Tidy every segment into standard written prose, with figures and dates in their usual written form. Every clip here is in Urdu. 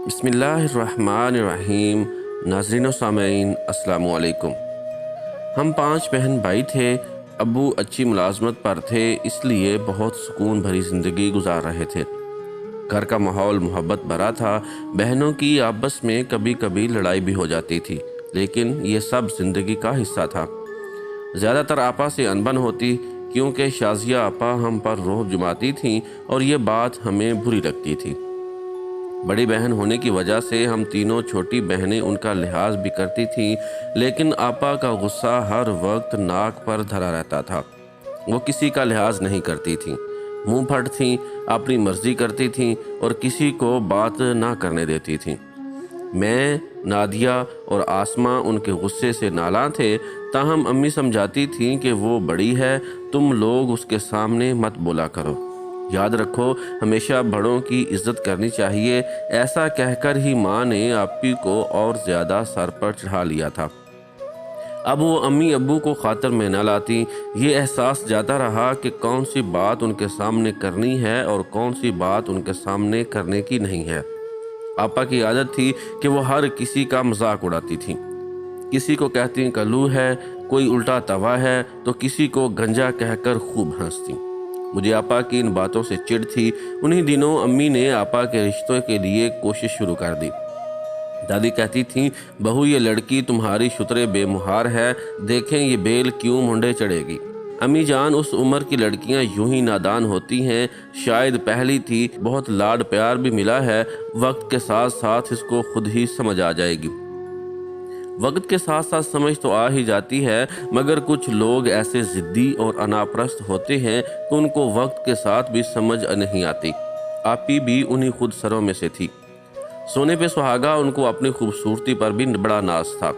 بسم اللہ الرحمن الرحیم۔ ناظرین و سامعین السلام علیکم۔ ہم 5 بہن بھائی تھے۔ ابو اچھی ملازمت پر تھے، اس لیے بہت سکون بھری زندگی گزار رہے تھے۔ گھر کا ماحول محبت بھرا تھا۔ بہنوں کی آپس میں کبھی کبھی لڑائی بھی ہو جاتی تھی، لیکن یہ سب زندگی کا حصہ تھا۔ زیادہ تر آپا سے انبن ہوتی، کیونکہ شازیہ آپا ہم پر رعب جماتی تھیں اور یہ بات ہمیں بری لگتی تھی۔ بڑی بہن ہونے کی وجہ سے ہم تینوں چھوٹی بہنیں ان کا لحاظ بھی کرتی تھیں، لیکن آپا کا غصہ ہر وقت ناک پر دھرا رہتا تھا۔ وہ کسی کا لحاظ نہیں کرتی تھیں، منہ پھٹ تھیں، اپنی مرضی کرتی تھیں اور کسی کو بات نہ کرنے دیتی تھیں۔ میں، نادیہ اور آسماں ان کے غصے سے نالاں تھے، تاہم امی سمجھاتی تھیں کہ وہ بڑی ہے، تم لوگ اس کے سامنے مت بولا کرو۔ یاد رکھو، ہمیشہ بڑوں کی عزت کرنی چاہیے۔ ایسا کہہ کر ہی ماں نے آپی کو اور زیادہ سر پر چڑھا لیا تھا۔ اب وہ امی ابو کو خاطر میں نہ لاتی۔ یہ احساس جاتا رہا کہ کون سی بات ان کے سامنے کرنی ہے اور کون سی بات ان کے سامنے کرنے کی نہیں ہے۔ آپا کی عادت تھی کہ وہ ہر کسی کا مذاق اڑاتی تھیں۔ کسی کو کہتی کلو ہے، کوئی الٹا توا ہے، تو کسی کو گنجا کہہ کر خوب ہنستی۔ مجھے آپا کی ان باتوں سے چڑ تھی۔ انہی دنوں امی نے آپا کے رشتوں کے لیے کوشش شروع کر دی۔ دادی کہتی تھیں، بہو یہ لڑکی تمہاری شترے بے مہار ہے، دیکھیں یہ بیل کیوں منڈے چڑھے گی۔ امی جان، اس عمر کی لڑکیاں یوں ہی نادان ہوتی ہیں، شاید پہلی تھی، بہت لاڈ پیار بھی ملا ہے، وقت کے ساتھ ساتھ اس کو خود ہی سمجھ آ جائے گی۔ وقت کے ساتھ ساتھ سمجھ تو آ ہی جاتی ہے، مگر کچھ لوگ ایسے ضدی اور اناپرست ہوتے ہیں کہ ان کو وقت کے ساتھ بھی سمجھ نہیں آتی۔ آپی بھی انہی خود سروں میں سے تھی۔ سونے پہ سہاگا، ان کو اپنی خوبصورتی پر بھی بڑا ناز تھا۔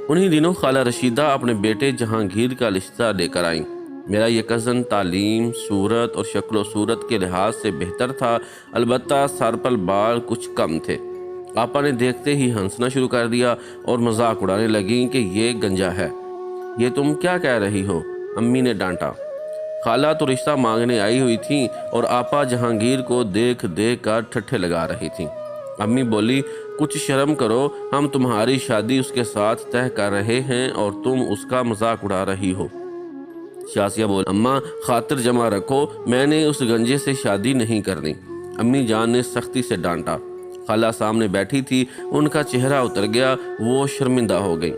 انہی دنوں خالہ رشیدہ اپنے بیٹے جہانگیر کا رشتہ لے کر آئیں۔ میرا یہ کزن تعلیم، صورت اور شکل و صورت کے لحاظ سے بہتر تھا، البتہ سر پر بال کچھ کم تھے۔ آپا نے دیکھتے ہی ہنسنا شروع کر دیا اور مذاق اڑانے لگیں کہ یہ گنجا ہے۔ یہ تم کیا کہہ رہی ہو؟ امی نے ڈانٹا۔ خالہ تو رشتہ مانگنے آئی ہوئی تھیں اور آپا جہانگیر کو دیکھ کر ٹھٹھے لگا رہی تھیں۔ امی بولی، کچھ شرم کرو، ہم تمہاری شادی اس کے ساتھ طے کر رہے ہیں اور تم اس کا مذاق اڑا رہی ہو۔ شازیہ بولی، اماں خاطر جمع رکھو، میں نے اس گنجے سے شادی نہیں کرنی۔ امی جان نے سختی سے ڈانٹا۔ خالہ سامنے بیٹھی تھی، ان کا چہرہ اتر گیا، وہ شرمندہ ہو گئیں۔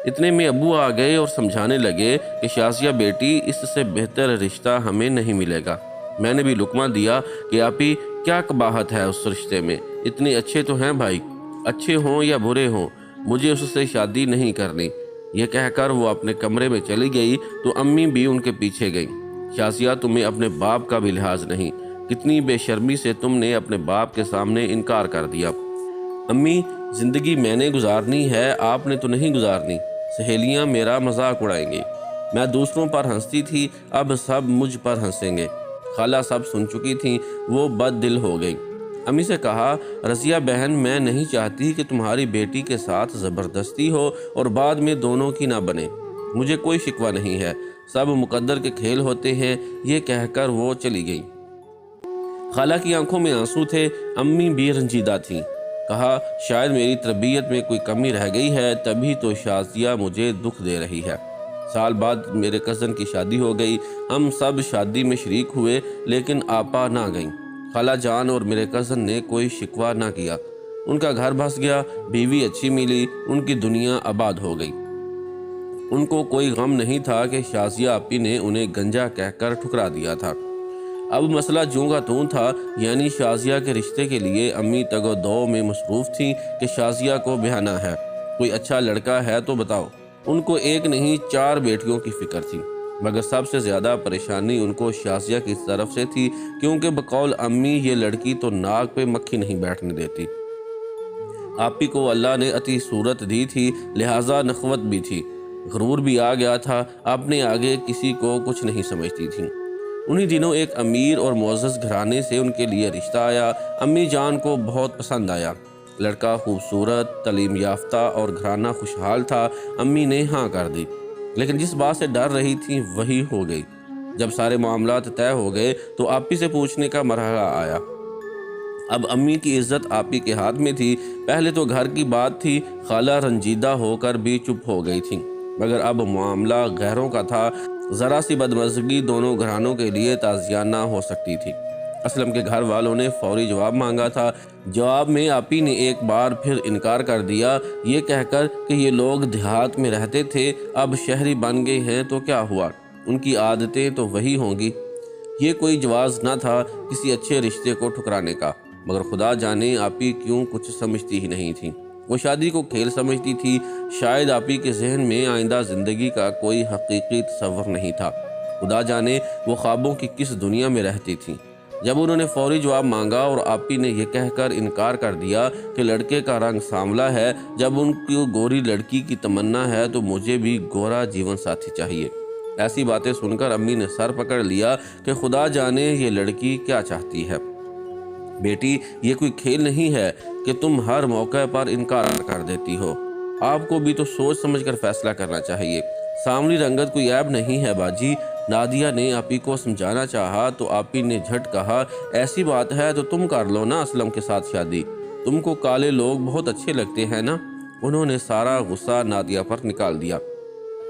اتنے میں ابو آ گئے اور سمجھانے لگے کہ شازیہ بیٹی، اس سے بہتر رشتہ ہمیں نہیں ملے گا۔ میں نے بھی لقمہ دیا کہ آپی کیا قباحت ہے اس رشتے میں، اتنے اچھے تو ہیں بھائی، اچھے ہوں یا برے ہوں، مجھے اس سے شادی نہیں کرنی۔ یہ کہہ کر وہ اپنے کمرے میں چلی گئی تو امی بھی ان کے پیچھے گئیں۔ شازیہ، تمہیں اپنے باپ کا بھی لحاظ نہیں، کتنی بے شرمی سے تم نے اپنے باپ کے سامنے انکار کر دیا۔ امی، زندگی میں نے گزارنی ہے، آپ نے تو نہیں گزارنی۔ سہیلیاں میرا مذاق اڑائیں گی۔ میں دوسروں پر ہنستی تھی، اب سب مجھ پر ہنسیں گے۔ خالہ سب سن چکی تھیں، وہ بد دل ہو گئی۔ امی سے کہا، رضیہ بہن، میں نہیں چاہتی کہ تمہاری بیٹی کے ساتھ زبردستی ہو اور بعد میں دونوں کی نہ بنے۔ مجھے کوئی شکوہ نہیں ہے، سب مقدر کے کھیل ہوتے ہیں۔ یہ کہہ کر وہ چلی گئی۔ خالہ کی آنکھوں میں آنسو تھے، امی بھی رنجیدہ تھیں۔ کہا، شاید میری تربیت میں کوئی کمی رہ گئی ہے، تبھی تو شازیہ مجھے دکھ دے رہی ہے۔ سال بعد میرے کزن کی شادی ہو گئی، ہم سب شادی میں شریک ہوئے، لیکن آپا نہ گئیں۔ خالہ جان اور میرے کزن نے کوئی شکوہ نہ کیا۔ ان کا گھر بس گیا، بیوی اچھی ملی، ان کی دنیا آباد ہو گئی۔ ان کو کوئی غم نہیں تھا کہ شازیہ آپی نے انہیں گنجا کہہ کر ٹھکرا دیا تھا۔ اب مسئلہ جوں کا توں تھا، یعنی شازیہ کے رشتے کے لیے امی تگ و دو میں مصروف تھیں کہ شازیہ کو بیاہنا ہے، کوئی اچھا لڑکا ہے تو بتاؤ۔ ان کو ایک نہیں 4 بیٹیوں کی فکر تھی، مگر سب سے زیادہ پریشانی ان کو شازیہ کی طرف سے تھی، کیونکہ بقول امی یہ لڑکی تو ناک پہ مکھی نہیں بیٹھنے دیتی۔ آپی کو اللہ نے عطی صورت دی تھی، لہٰذا نخوت بھی تھی، غرور بھی آ گیا تھا، اپنے آگے کسی کو کچھ نہیں سمجھتی تھیں۔ انہی دنوں ایک امیر اور معزز گھرانے سے ان کے لیے رشتہ آیا۔ امی جان کو بہت پسند آیا۔ لڑکا خوبصورت، تعلیم یافتہ اور گھرانہ خوشحال تھا۔ امی نے ہاں کر دی، لیکن جس بات سے ڈر رہی تھیں وہی ہو گئی۔ جب سارے معاملات طے ہو گئے تو آپی سے پوچھنے کا مرحلہ آیا۔ اب امی کی عزت آپی کے ہاتھ میں تھی۔ پہلے تو گھر کی بات تھی، خالہ رنجیدہ ہو کر بھی چپ ہو گئی تھی، مگر اب معاملہ غیروں کا تھا۔ ذرا سی بدمزگی دونوں گھرانوں کے لیے تعزیانہ ہو سکتی تھی۔ اسلم کے گھر والوں نے فوری جواب مانگا تھا۔ جواب میں آپی نے ایک بار پھر انکار کر دیا، یہ کہہ کر کہ یہ لوگ دیہات میں رہتے تھے، اب شہری بن گئے ہیں تو کیا ہوا، ان کی عادتیں تو وہی ہوں گی۔ یہ کوئی جواز نہ تھا کسی اچھے رشتے کو ٹھکرانے کا، مگر خدا جانے آپی کیوں کچھ سمجھتی ہی نہیں تھی۔ وہ شادی کو کھیل سمجھتی تھی۔ شاید آپی کے ذہن میں آئندہ زندگی کا کوئی حقیقی تصور نہیں تھا۔ خدا جانے وہ خوابوں کی کس دنیا میں رہتی تھی۔ جب انہوں نے فوری جواب مانگا اور آپی نے یہ کہہ کر انکار کر دیا کہ لڑکے کا رنگ سانولا ہے، جب ان کی گوری لڑکی کی تمنا ہے تو مجھے بھی گورا جیون ساتھی چاہیے، ایسی باتیں سن کر امی نے سر پکڑ لیا کہ خدا جانے یہ لڑکی کیا چاہتی ہے۔ بیٹی، یہ کوئی کھیل نہیں ہے کہ تم ہر موقع پر انکار کر دیتی ہو۔ آپ کو بھی تو سوچ سمجھ کر فیصلہ کرنا چاہیے۔ سانولی رنگت کوئی عیب نہیں ہے باجی۔ نادیہ نے آپی کو سمجھانا چاہا تو آپی نے جھٹ کہا، ایسی بات ہے تو تم کر لو نا اسلم کے ساتھ شادی، تم کو کالے لوگ بہت اچھے لگتے ہیں نا۔ انہوں نے سارا غصہ نادیہ پر نکال دیا۔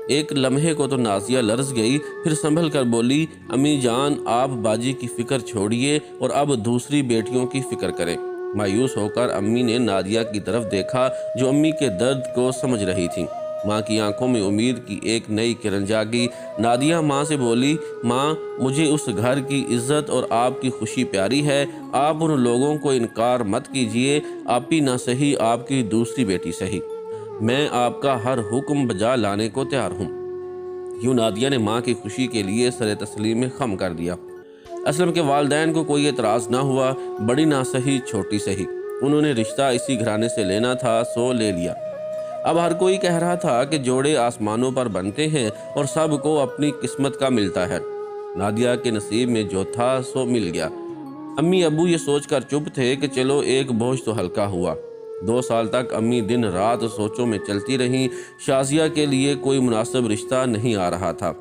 ایک لمحے کو تو نازیہ لرز گئی، پھر سنبھل کر بولی، امی جان آپ باجی کی فکر چھوڑیے اور اب دوسری بیٹیوں کی فکر کریں۔ مایوس ہو کر امی نے نادیہ کی طرف دیکھا جو امی کے درد کو سمجھ رہی تھی۔ ماں کی آنکھوں میں امید کی ایک نئی کرن جاگی۔ نادیہ ماں سے بولی، ماں مجھے اس گھر کی عزت اور آپ کی خوشی پیاری ہے، آپ ان لوگوں کو انکار مت کیجیے، آپی نہ سہی آپ کی دوسری بیٹی سہی، میں آپ کا ہر حکم بجا لانے کو تیار ہوں۔ یوں نادیہ نے ماں کی خوشی کے لیے سر تسلیم میں خم کر دیا۔ اسلم کے والدین کو کوئی اعتراض نہ ہوا، بڑی نہ سہی چھوٹی سہی، انہوں نے رشتہ اسی گھرانے سے لینا تھا سو لے لیا۔ اب ہر کوئی کہہ رہا تھا کہ جوڑے آسمانوں پر بنتے ہیں اور سب کو اپنی قسمت کا ملتا ہے۔ نادیہ کے نصیب میں جو تھا سو مل گیا۔ امی ابو یہ سوچ کر چپ تھے کہ چلو ایک بوجھ تو ہلکا ہوا۔ 2 سال تک امی دن رات سوچوں میں چلتی رہیں۔ شازیہ کے لیے کوئی مناسب رشتہ نہیں آ رہا تھا۔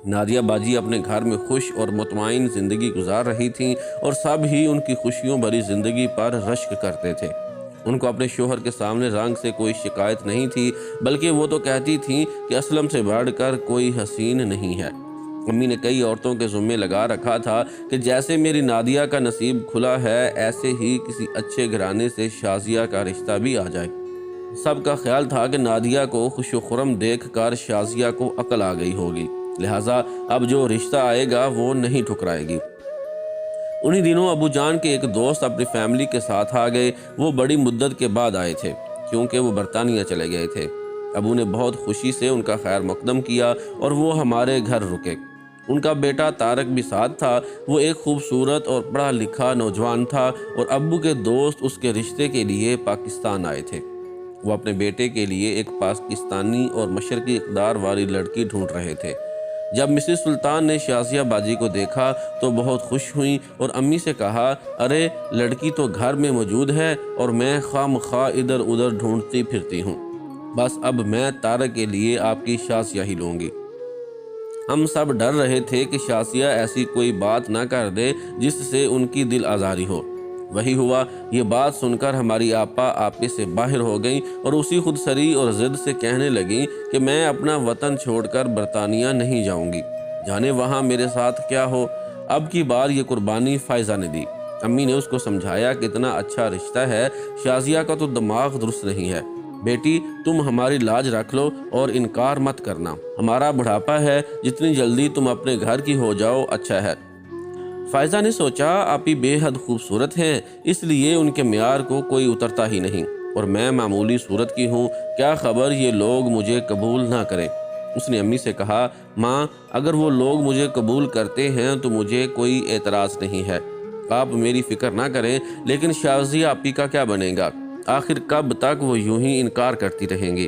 نادیہ باجی اپنے گھر میں خوش اور مطمئن زندگی گزار رہی تھیں اور سب ہی ان کی خوشیوں بھری زندگی پر رشک کرتے تھے۔ ان کو اپنے شوہر کے سامنے رنگ سے کوئی شکایت نہیں تھی، بلکہ وہ تو کہتی تھیں کہ اسلم سے بڑھ کر کوئی حسین نہیں ہے۔ امی نے کئی عورتوں کے ذمے لگا رکھا تھا کہ جیسے میری نادیہ کا نصیب کھلا ہے ایسے ہی کسی اچھے گھرانے سے شازیہ کا رشتہ بھی آ جائے۔ سب کا خیال تھا کہ نادیہ کو خوش و خرم دیکھ کر شازیہ کو عقل آ گئی ہوگی، لہٰذا اب جو رشتہ آئے گا وہ نہیں ٹھکرائے گی۔ انہی دنوں ابو جان کے ایک دوست اپنی فیملی کے ساتھ آ گئے۔ وہ بڑی مدت کے بعد آئے تھے کیونکہ وہ برطانیہ چلے گئے تھے۔ ابو نے بہت خوشی سے ان کا خیر مقدم کیا اور وہ ہمارے گھر رکے۔ ان کا بیٹا طارق بھی ساتھ تھا۔ وہ ایک خوبصورت اور پڑھا لکھا نوجوان تھا اور ابو کے دوست اس کے رشتے کے لیے پاکستان آئے تھے۔ وہ اپنے بیٹے کے لیے ایک پاکستانی اور مشرقی اقدار والی لڑکی ڈھونڈ رہے تھے۔ جب مسز سلطان نے شازیہ باجی کو دیکھا تو بہت خوش ہوئیں اور امی سے کہا، ارے لڑکی تو گھر میں موجود ہے اور میں خواہ مخواہ ادھر ادھر ڈھونڈتی پھرتی ہوں، بس اب میں طارق کے لیے آپ کی شازیہ ہی لوں گی۔ ہم سب ڈر رہے تھے کہ شازیہ ایسی کوئی بات نہ کر دے جس سے ان کی دل آزاری ہو۔ وہی ہوا۔ یہ بات سن کر ہماری آپا آپے سے باہر ہو گئیں اور اسی خود سری اور ضد سے کہنے لگیں کہ میں اپنا وطن چھوڑ کر برطانیہ نہیں جاؤں گی، جانے وہاں میرے ساتھ کیا ہو۔ اب کی بار یہ قربانی فائزہ نے دی۔ امی نے اس کو سمجھایا کہ اتنا اچھا رشتہ ہے، شازیہ کا تو دماغ درست نہیں ہے، بیٹی تم ہماری لاج رکھ لو اور انکار مت کرنا، ہمارا بڑھاپا ہے، جتنی جلدی تم اپنے گھر کی ہو جاؤ اچھا ہے۔ فائزہ نے سوچا آپی بے حد خوبصورت ہیں، اس لیے ان کے معیار کو کوئی اترتا ہی نہیں، اور میں معمولی صورت کی ہوں، کیا خبر یہ لوگ مجھے قبول نہ کریں۔ اس نے امی سے کہا، ماں اگر وہ لوگ مجھے قبول کرتے ہیں تو مجھے کوئی اعتراض نہیں ہے، آپ میری فکر نہ کریں، لیکن شازیہ آپی کا کیا بنے گا، آخر کب تک وہ یوں ہی انکار کرتی رہیں گی۔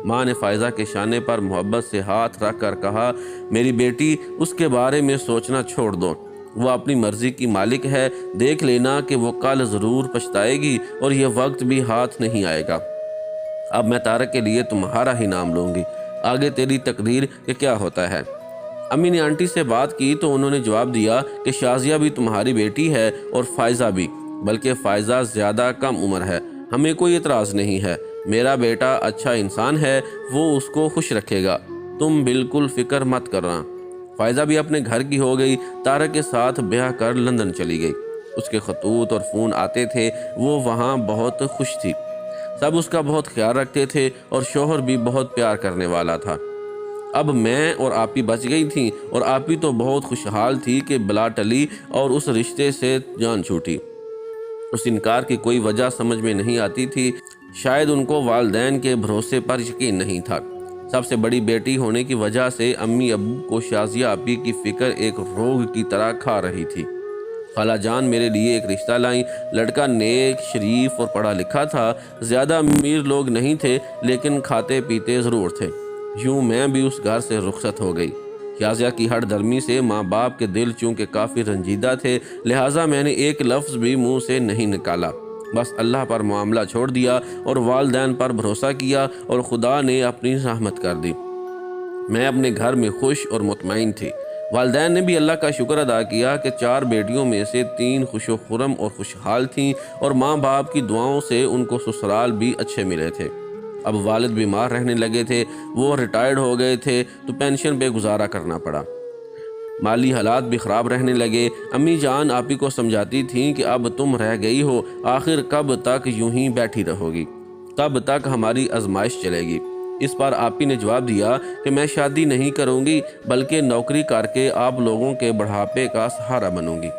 ماں نے فائزہ کے شانے پر محبت سے ہاتھ رکھ کر کہا، میری بیٹی اس کے بارے میں سوچنا چھوڑ دو، وہ اپنی مرضی کی مالک ہے، دیکھ لینا کہ وہ کل ضرور پچھتائے گی اور یہ وقت بھی ہاتھ نہیں آئے گا۔ اب میں طارق کے لیے تمہارا ہی نام لوں گی، آگے تیری تقدیر کہ کیا ہوتا ہے۔ امی نے آنٹی سے بات کی تو انہوں نے جواب دیا کہ شازیہ بھی تمہاری بیٹی ہے اور فائزہ بھی، بلکہ فائزہ زیادہ کم عمر ہے، ہمیں کوئی اعتراض نہیں ہے، میرا بیٹا اچھا انسان ہے، وہ اس کو خوش رکھے گا، تم بالکل فکر مت کرنا۔ فائزہ بھی اپنے گھر کی ہو گئی، طارق کے ساتھ بیاہ کر لندن چلی گئی۔ اس کے خطوط اور فون آتے تھے، وہ وہاں بہت خوش تھی، سب اس کا بہت خیال رکھتے تھے اور شوہر بھی بہت پیار کرنے والا تھا۔ اب میں اور آپی بچ گئی تھیں، اور آپی تو بہت خوشحال تھی کہ بلا ٹلی اور اس رشتے سے جان چھوٹی۔ اس انکار کی کوئی وجہ سمجھ میں نہیں آتی تھی، شاید ان کو والدین کے بھروسے پر یقین نہیں تھا۔ سب سے بڑی بیٹی ہونے کی وجہ سے امی ابو کو شازیہ آپی کی فکر ایک روگ کی طرح کھا رہی تھی۔ خالہ جان میرے لیے ایک رشتہ لائیں، لڑکا نیک، شریف اور پڑھا لکھا تھا، زیادہ امیر لوگ نہیں تھے لیکن کھاتے پیتے ضرور تھے۔ یوں میں بھی اس گھر سے رخصت ہو گئی۔ شازیہ کی ہر درمی سے ماں باپ کے دل چونکہ کافی رنجیدہ تھے، لہٰذا میں نے ایک لفظ بھی منہ سے نہیں نکالا، بس اللہ پر معاملہ چھوڑ دیا اور والدین پر بھروسہ کیا، اور خدا نے اپنی رحمت کر دی۔ میں اپنے گھر میں خوش اور مطمئن تھی۔ والدین نے بھی اللہ کا شکر ادا کیا کہ 4 بیٹیوں میں سے 3 خوش و خرم اور خوشحال تھیں، اور ماں باپ کی دعاؤں سے ان کو سسرال بھی اچھے ملے تھے۔ اب والد بیمار رہنے لگے تھے، وہ ریٹائرڈ ہو گئے تھے تو پینشن پہ گزارا کرنا پڑا۔ مالی حالات بھی خراب رہنے لگے۔ امی جان آپی کو سمجھاتی تھیں کہ اب تم رہ گئی ہو، آخر کب تک یوں ہی بیٹھی رہو گی، کب تک ہماری آزمائش چلے گی؟ اس پر آپی نے جواب دیا کہ میں شادی نہیں کروں گی، بلکہ نوکری کر کے آپ لوگوں کے بڑھاپے کا سہارا بنوں گی۔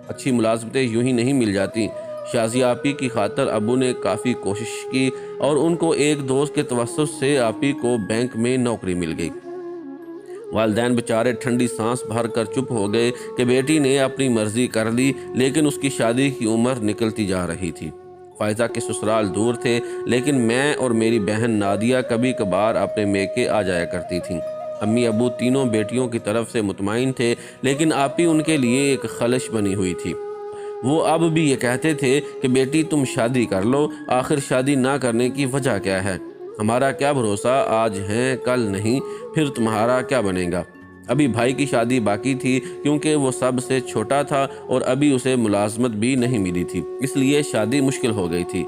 اچھی ملازمتیں یوں ہی نہیں مل جاتی۔ شازیہ آپی کی خاطر ابو نے کافی کوشش کی، اور ان کو ایک دوست کے توسط سے آپی کو بینک میں نوکری مل گئی۔ والدین بیچارے ٹھنڈی سانس بھر کر چپ ہو گئے کہ بیٹی نے اپنی مرضی کر لی، لیکن اس کی شادی کی عمر نکلتی جا رہی تھی۔ فائزہ کے سسرال دور تھے، لیکن میں اور میری بہن نادیہ کبھی کبھار اپنے میکے آ جایا کرتی تھیں۔ امی ابو تینوں بیٹیوں کی طرف سے مطمئن تھے، لیکن آپی ان کے لیے ایک خلش بنی ہوئی تھی۔ وہ اب بھی یہ کہتے تھے کہ بیٹی تم شادی کر لو، آخر شادی نہ کرنے کی وجہ کیا ہے؟ ہمارا کیا بھروسہ، آج ہیں کل نہیں، پھر تمہارا کیا بنے گا؟ ابھی بھائی کی شادی باقی تھی، کیونکہ وہ سب سے چھوٹا تھا اور ابھی اسے ملازمت بھی نہیں ملی تھی، اس لیے شادی مشکل ہو گئی تھی۔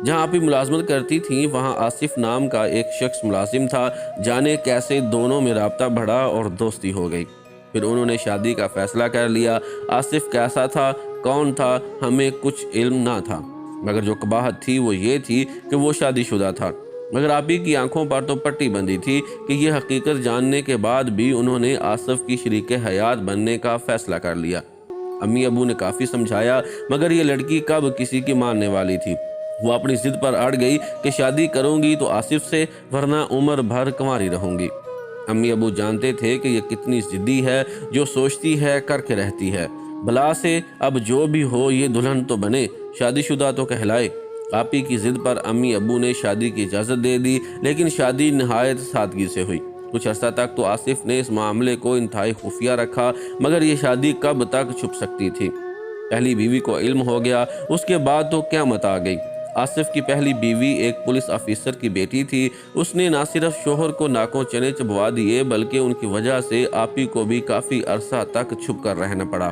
جہاں آپی ملازمت کرتی تھیں وہاں آصف نام کا ایک شخص ملازم تھا، جانے کیسے دونوں میں رابطہ بڑھا اور دوستی ہو گئی۔ پھر انہوں نے شادی کا فیصلہ کر لیا۔ آصف کیسا تھا، کون تھا، ہمیں کچھ علم نہ تھا، مگر جو قباحت تھی وہ یہ تھی کہ وہ شادی شدہ تھا۔ مگر آپی کی آنکھوں پر تو پٹی بندھی تھی کہ یہ حقیقت جاننے کے بعد بھی انہوں نے آصف کی شریک حیات بننے کا فیصلہ کر لیا۔ امی ابو نے کافی سمجھایا، مگر یہ لڑکی کب کسی کی ماننے والی تھی۔ وہ اپنی ضد پر اڑ گئی کہ شادی کروں گی تو آصف سے، ورنہ عمر بھر کنواری رہوں گی۔ امی ابو جانتے تھے کہ یہ کتنی ضدی ہے، جو سوچتی ہے کر کے رہتی ہے۔ بلا سے اب جو بھی ہو یہ دلہن تو بنے، شادی شدہ تو کہلائے۔ آپی کی ضد پر امی ابو نے شادی کی اجازت دے دی، لیکن شادی نہایت سادگی سے ہوئی۔ کچھ عرصہ تک تو آصف نے اس معاملے کو انتہائی خفیہ رکھا، مگر یہ شادی کب تک چھپ سکتی تھی؟ پہلی بیوی کو علم ہو گیا، اس کے بعد تو قیامت آ گئی۔ آصف کی پہلی بیوی ایک پولیس آفیسر کی بیٹی تھی۔ اس نے نہ صرف شوہر کو ناکوں چنے چبوا دیے، بلکہ ان کی وجہ سے آپی کو بھی کافی عرصہ تک چھپ کر رہنا پڑا۔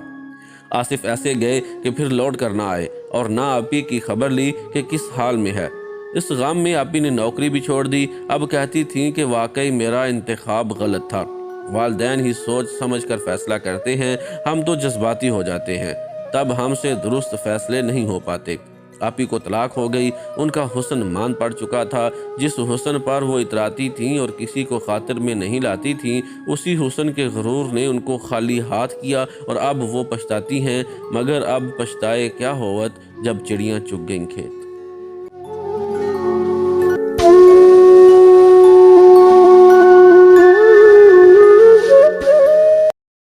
آصف ایسے گئے کہ پھر لوٹ کر نہ آئے، اور نہ آپی کی خبر لی کہ کس حال میں ہے۔ اس غم میں آپی نے نوکری بھی چھوڑ دی۔ اب کہتی تھیں کہ واقعی میرا انتخاب غلط تھا۔ والدین ہی سوچ سمجھ کر فیصلہ کرتے ہیں، ہم تو جذباتی ہو جاتے ہیں، تب ہم سے درست فیصلے نہیں ہو پاتے۔ آپی کو طلاق ہو گئی۔ ان کا حسن مان پڑ چکا تھا۔ جس حسن پر وہ اتراتی تھیں اور کسی کو خاطر میں نہیں لاتی تھیں، اسی حسن کے غرور نے ان کو خالی ہاتھ کیا، اور اب وہ پچھتاتی ہیں، مگر اب پچھتائے کیا ہوت جب چڑیاں چگ گئیں کھیت۔